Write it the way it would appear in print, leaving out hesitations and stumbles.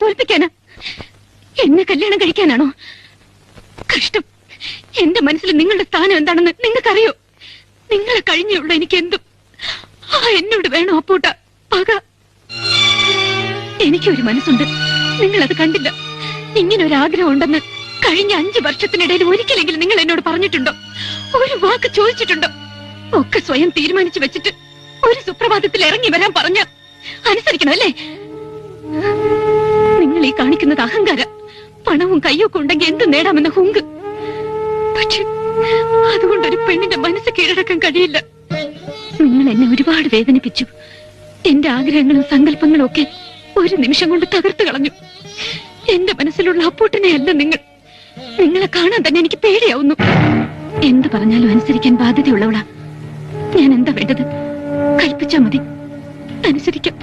തോൽപ്പിക്കാനാ? എന്നെ കല്യാണം കഴിക്കാനാണോ? കഷ്ടം. എന്റെ മനസ്സിൽ നിങ്ങളുടെ സ്ഥാനം എന്താണെന്ന് നിങ്ങൾക്കറിയോ? നിങ്ങളെ കഴിഞ്ഞുള്ള എനിക്ക് എന്തും. എന്നോട് വേണോ അപ്പൂട്ട പക? എനിക്കൊരു മനസ്സുണ്ട്, നിങ്ങളത് കണ്ടില്ല. ഇങ്ങനെ ഒരു ആഗ്രഹം ഉണ്ടെന്ന് കഴിഞ്ഞ 5 വർഷത്തിനിടയിൽ ഒരിക്കലെങ്കിലും നിങ്ങൾ എന്നോട് പറഞ്ഞിട്ടുണ്ടോ? ഒരു വാക്ക് ചോദിച്ചിട്ടുണ്ടോ? ഒക്കെ സ്വയം തീരുമാനിച്ചു വെച്ചിട്ട് ഒരു സുപ്രഭാതത്തിൽ ഇറങ്ങി വരാൻ പറഞ്ഞ അനുസരിക്കണം അല്ലേ? നിങ്ങൾ ഈ കാണിക്കുന്നത് അഹങ്കാരം. പണവും കയ്യൊക്കെ ഉണ്ടെങ്കിൽ എന്ത് നേടാമെന്ന ഹുങ്ക്. പക്ഷെ അതുകൊണ്ടൊരു പെണ്ണിന്റെ മനസ്സ് കീഴടക്കാൻ കഴിയില്ല. നിങ്ങൾ എന്നെ ഒരുപാട് വേദനിപ്പിച്ചു. എന്റെ ആഗ്രഹങ്ങളും സങ്കല്പങ്ങളും ഒക്കെ ഒരു നിമിഷം കൊണ്ട് തകർത്തു കളഞ്ഞു. എന്റെ മനസ്സിലുള്ള അപ്പൂട്ടനെ അല്ല നിങ്ങൾ. നിങ്ങളെ കാണാൻ തന്നെ എനിക്ക് പേടിയാവുന്നു. എന്ത് പറഞ്ഞാലും അനുസരിക്കാൻ ബാധ്യതയുള്ളവളാ ഞാൻ. എന്താ വേണ്ടത്? കൽപ്പിച്ചാ മതി, അനുസരിക്കാം.